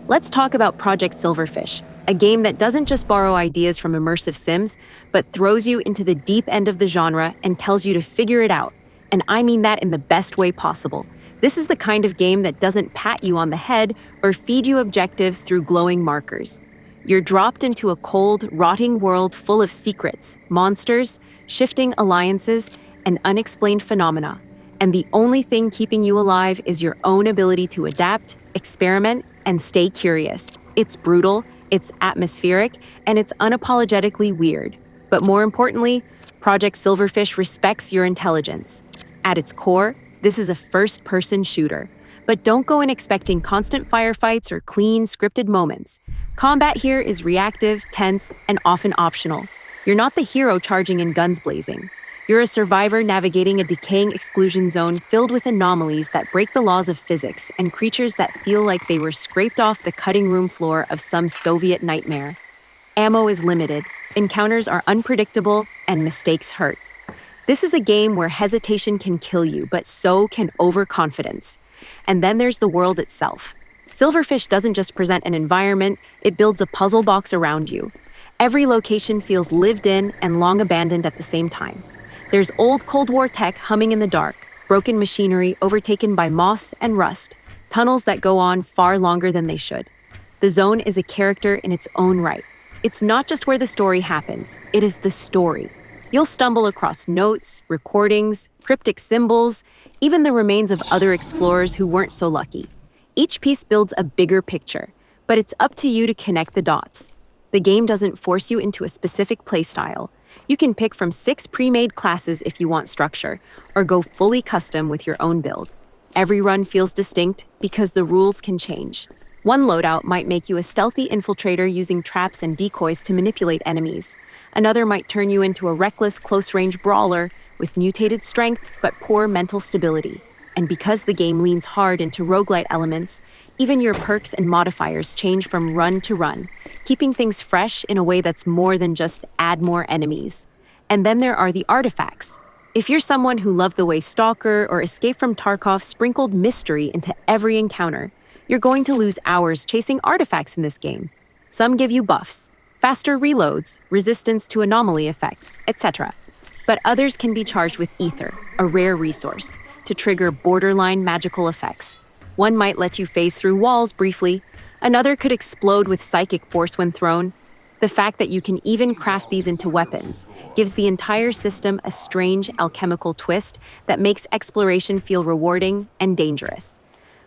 Let's talk about Project Silverfish, a game that doesn't just borrow ideas from immersive sims, but throws you into the deep end of the genre and tells you to figure it out. And I mean that in the best way possible. This is the kind of game that doesn't pat you on the head or feed you objectives through glowing markers. You're dropped into a cold, rotting world full of secrets, monsters, shifting alliances, and unexplained phenomena. And the only thing keeping you alive is your own ability to adapt, experiment, and stay curious. It's brutal, it's atmospheric, and it's unapologetically weird. But more importantly, Project Silverfish respects your intelligence. At its core, this is a first-person shooter. But don't go in expecting constant firefights or clean, scripted moments. Combat here is reactive, tense, and often optional. You're not the hero charging in guns blazing. You're a survivor navigating a decaying exclusion zone filled with anomalies that break the laws of physics and creatures that feel like they were scraped off the cutting room floor of some Soviet nightmare. Ammo is limited, encounters are unpredictable, and mistakes hurt. This is a game where hesitation can kill you, but so can overconfidence. And then there's the world itself. Silverfish doesn't just present an environment, it builds a puzzle box around you. Every location feels lived in and long abandoned at the same time. There's old Cold War tech humming in the dark, broken machinery overtaken by moss and rust, tunnels that go on far longer than they should. The zone is a character in its own right. It's not just where the story happens, it is the story. You'll stumble across notes, recordings, cryptic symbols, even the remains of other explorers who weren't so lucky. Each piece builds a bigger picture, but it's up to you to connect the dots. The game doesn't force you into a specific playstyle. You can pick from 6 pre-made classes if you want structure, or go fully custom with your own build. Every run feels distinct because the rules can change. One loadout might make you a stealthy infiltrator using traps and decoys to manipulate enemies. Another might turn you into a reckless close-range brawler with mutated strength but poor mental stability. And because the game leans hard into roguelite elements, even your perks and modifiers change from run to run, keeping things fresh in a way that's more than just add more enemies. And then there are the artifacts. If you're someone who loved the way STALKER or Escape from Tarkov sprinkled mystery into every encounter, you're going to lose hours chasing artifacts in this game. Some give you buffs, faster reloads, resistance to anomaly effects, etc. But others can be charged with ether, a rare resource, to trigger borderline magical effects. One might let you phase through walls briefly, another could explode with psychic force when thrown. The fact that you can even craft these into weapons gives the entire system a strange alchemical twist that makes exploration feel rewarding and dangerous.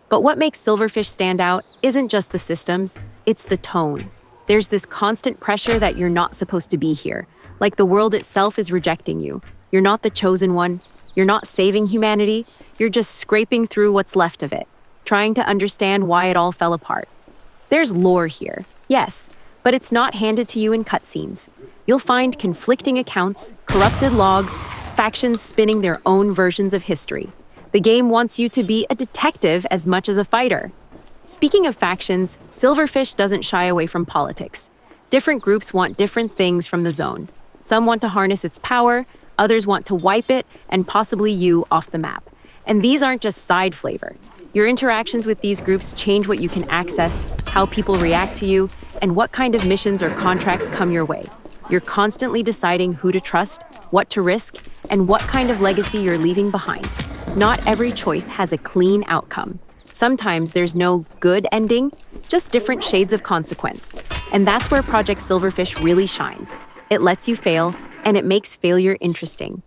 But what makes Silverfish stand out isn't just the systems, it's the tone. There's this constant pressure that you're not supposed to be here, like the world itself is rejecting you. You're not the chosen one, you're not saving humanity, you're just scraping through what's left of it, trying to understand why it all fell apart. There's lore here, yes, but it's not handed to you in cutscenes. You'll find conflicting accounts, corrupted logs, factions spinning their own versions of history. The game wants you to be a detective as much as a fighter. Speaking of factions, Silverfish doesn't shy away from politics. Different groups want different things from the zone. Some want to harness its power, others want to wipe it, and possibly you off the map. And these aren't just side flavor. Your interactions with these groups change what you can access, how people react to you, and what kind of missions or contracts come your way. You're constantly deciding who to trust, what to risk, and what kind of legacy you're leaving behind. Not every choice has a clean outcome. Sometimes there's no good ending, just different shades of consequence. And that's where Project Silverfish really shines. It lets you fail, and it makes failure interesting.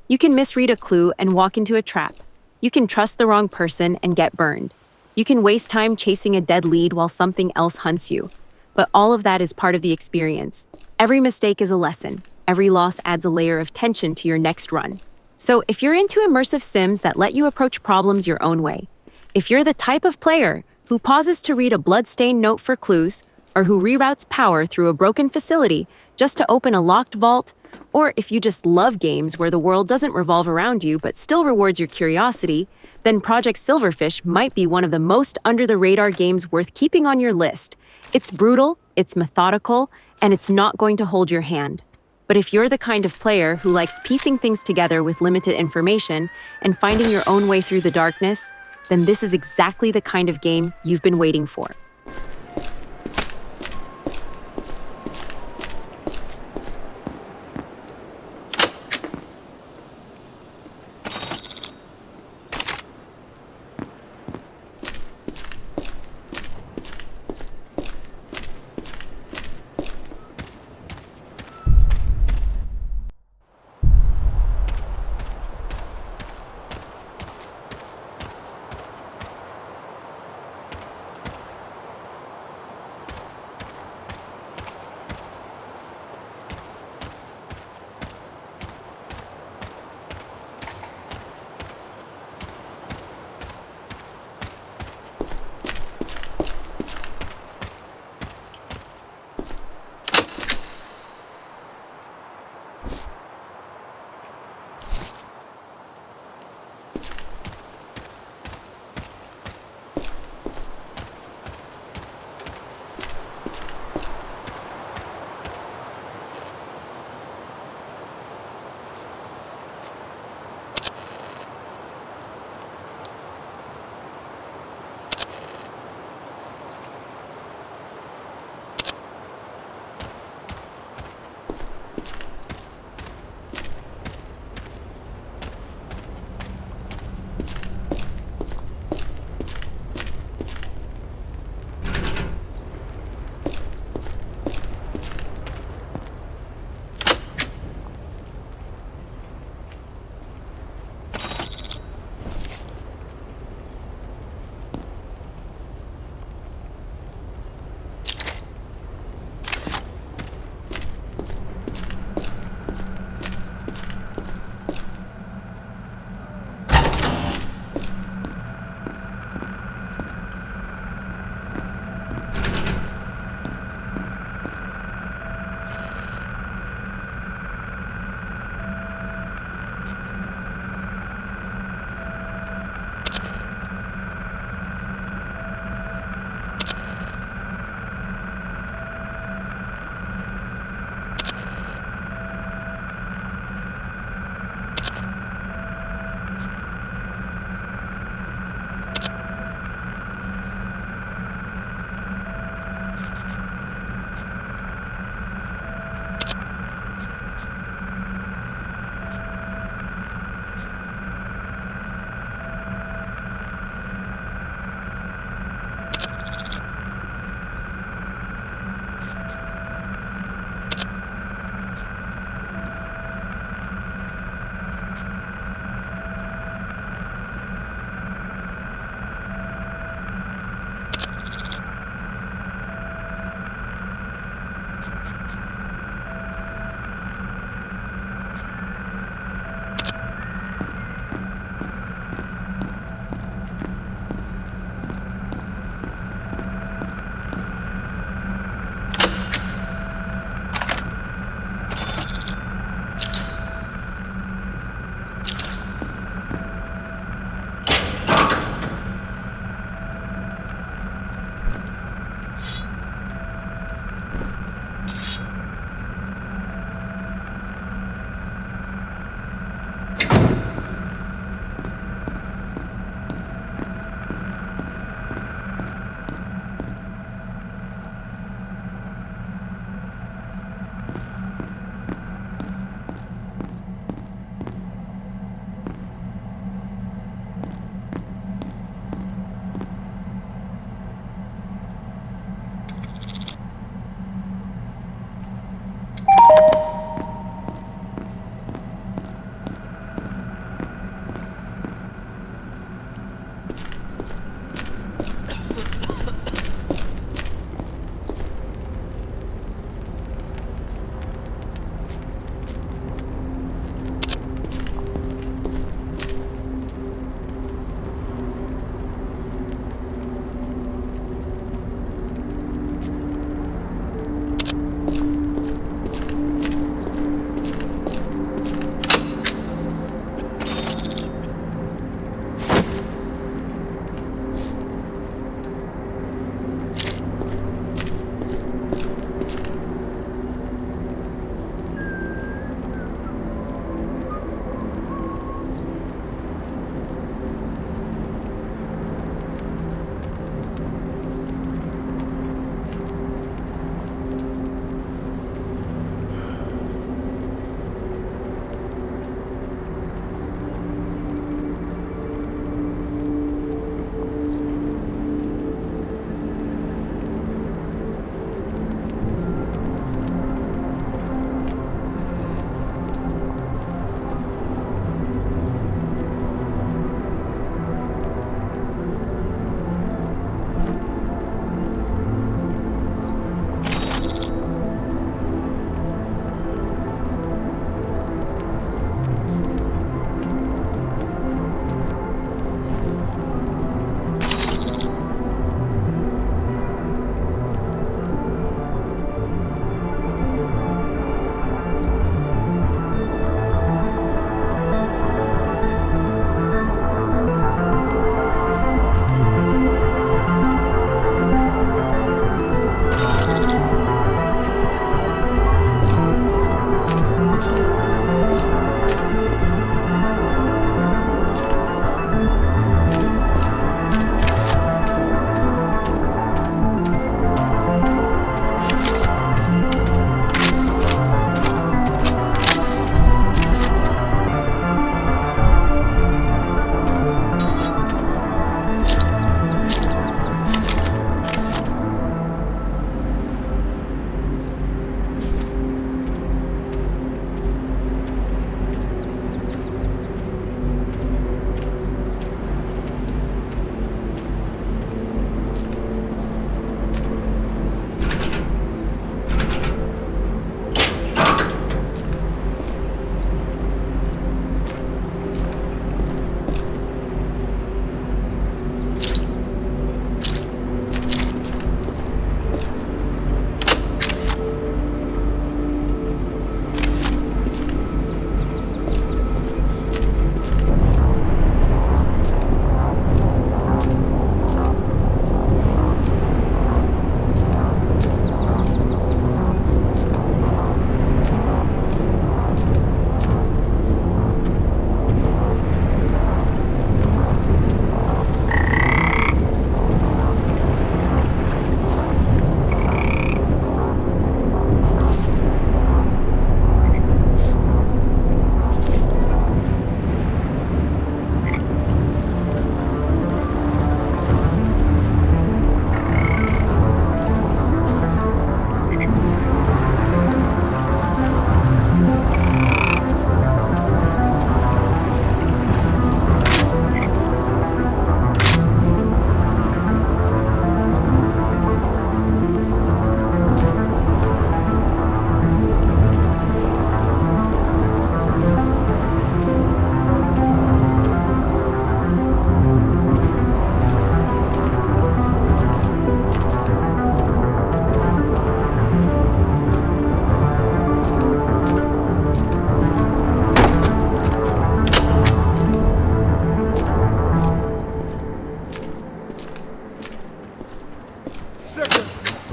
You can misread a clue and walk into a trap. You can trust the wrong person and get burned. You can waste time chasing a dead lead while something else hunts you. But all of that is part of the experience. Every mistake is a lesson. Every loss adds a layer of tension to your next run. So if you're into immersive sims that let you approach problems your own way, if you're the type of player who pauses to read a blood-stained note for clues, or who reroutes power through a broken facility just to open a locked vault, or if you just love games where the world doesn't revolve around you but still rewards your curiosity, then Project Silverfish might be one of the most under-the-radar games worth keeping on your list. It's brutal, it's methodical, and it's not going to hold your hand. But if you're the kind of player who likes piecing things together with limited information and finding your own way through the darkness, then this is exactly the kind of game you've been waiting for.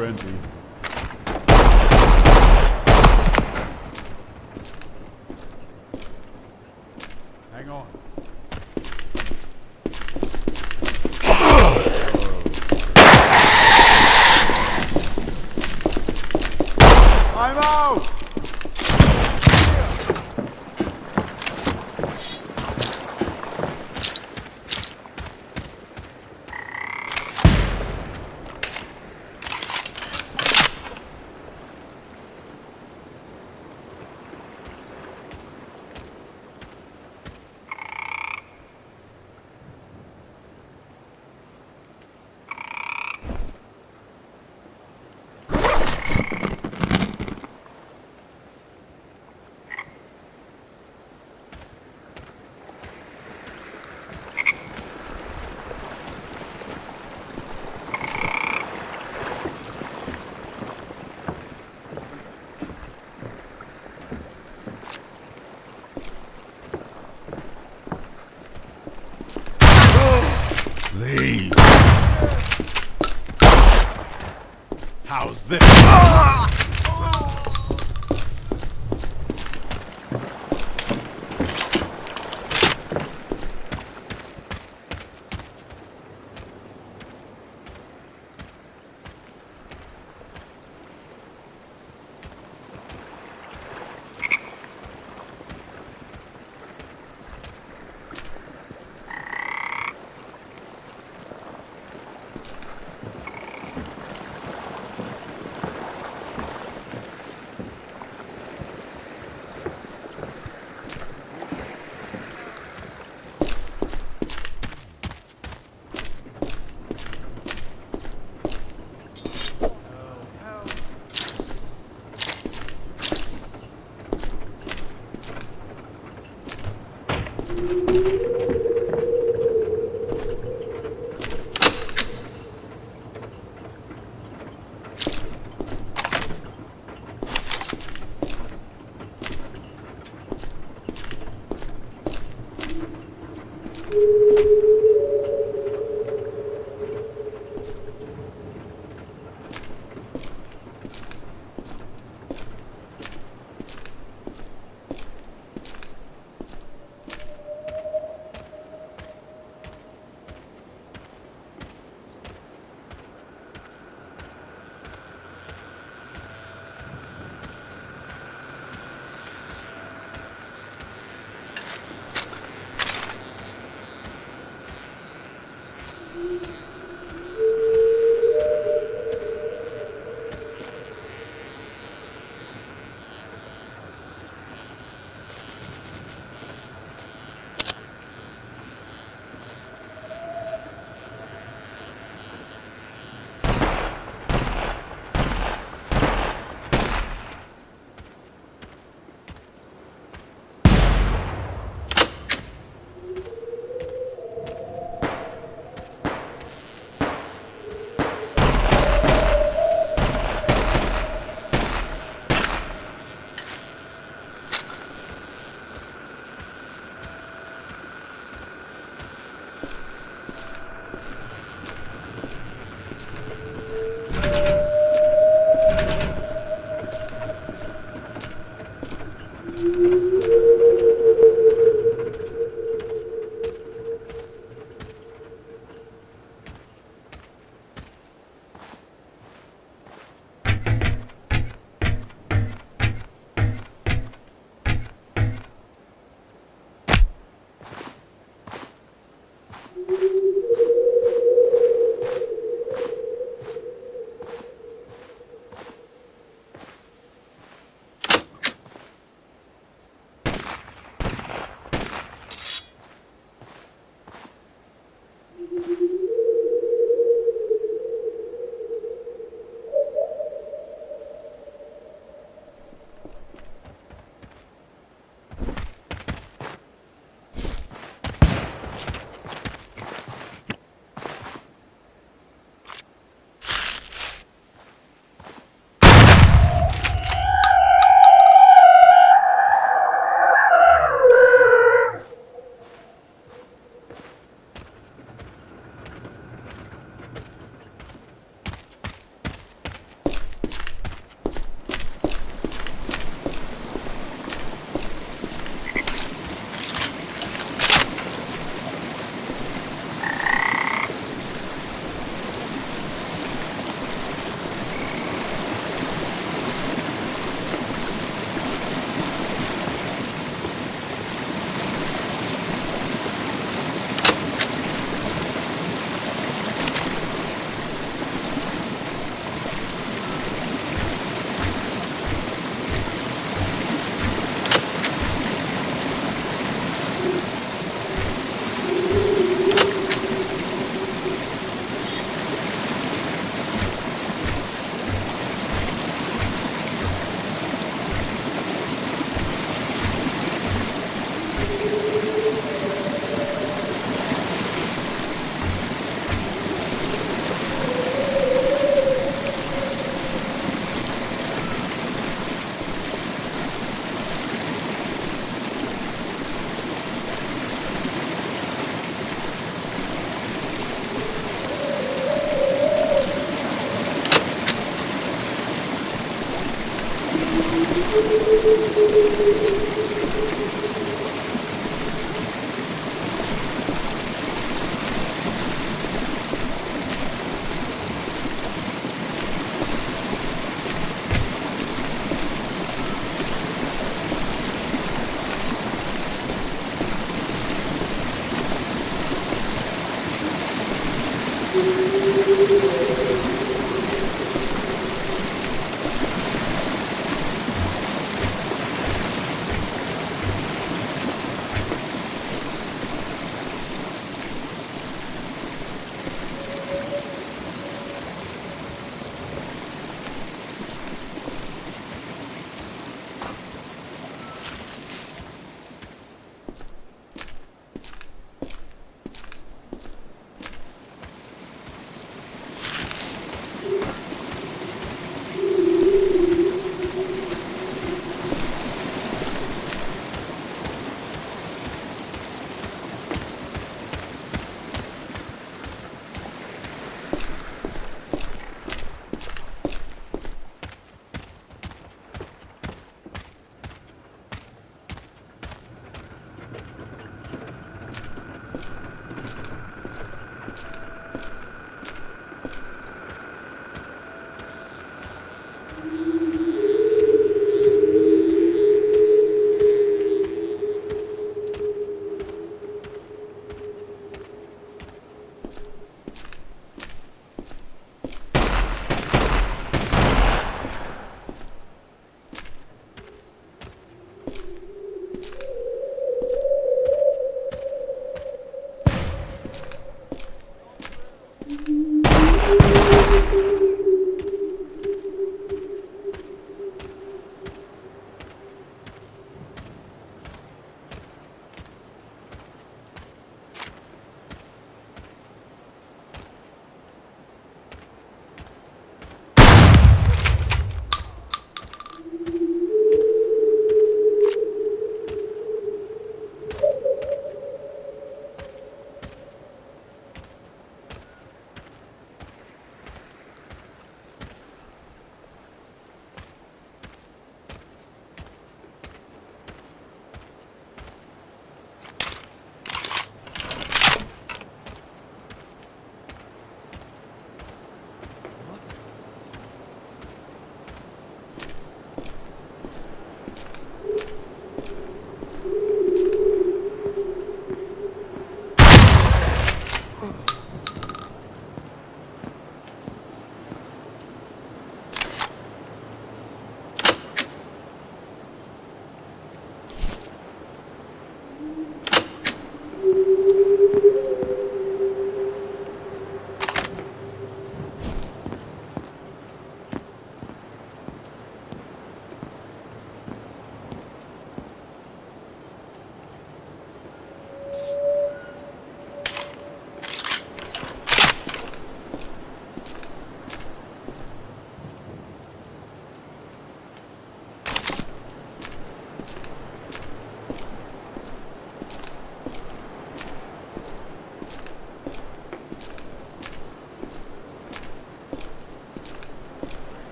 frenzy. Hang on. I'm out! Leave. How's this?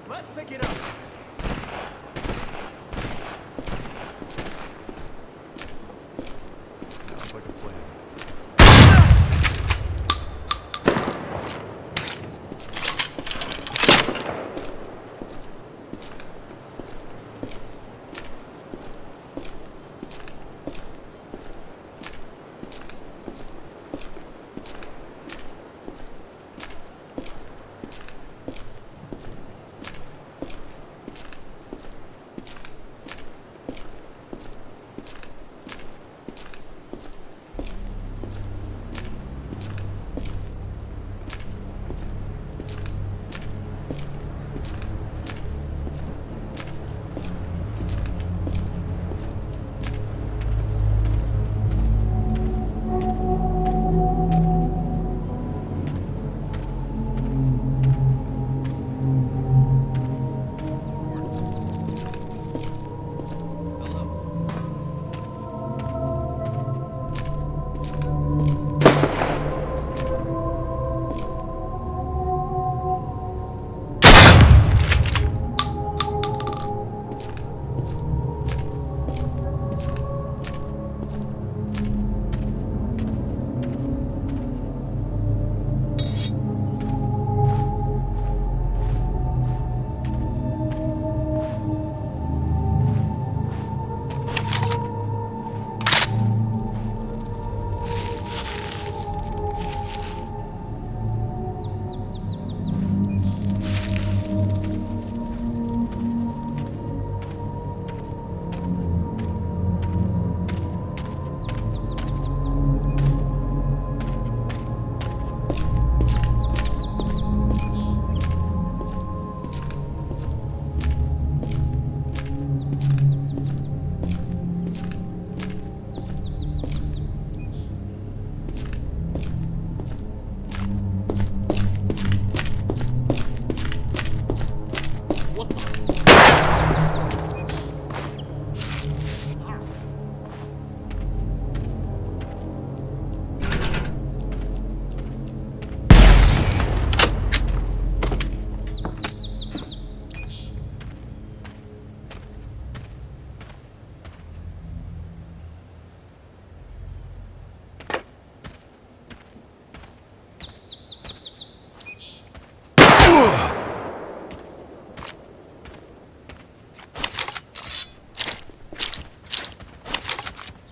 Let's pick it up. Sounds like a plan.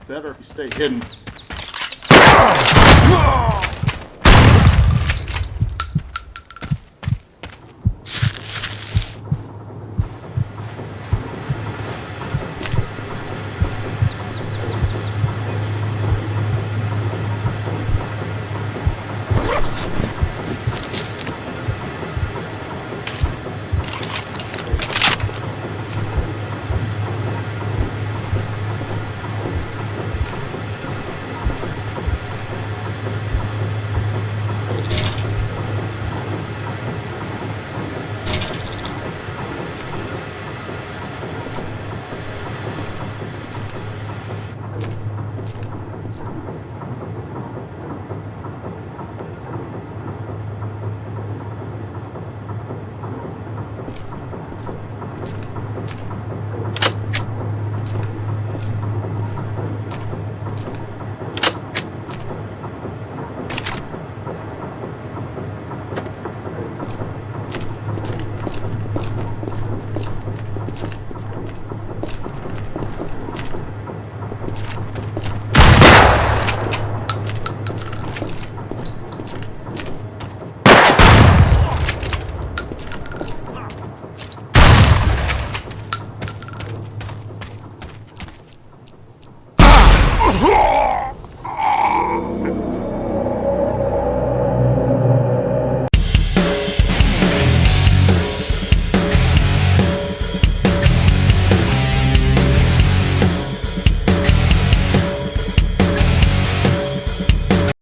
Better if you stay hidden.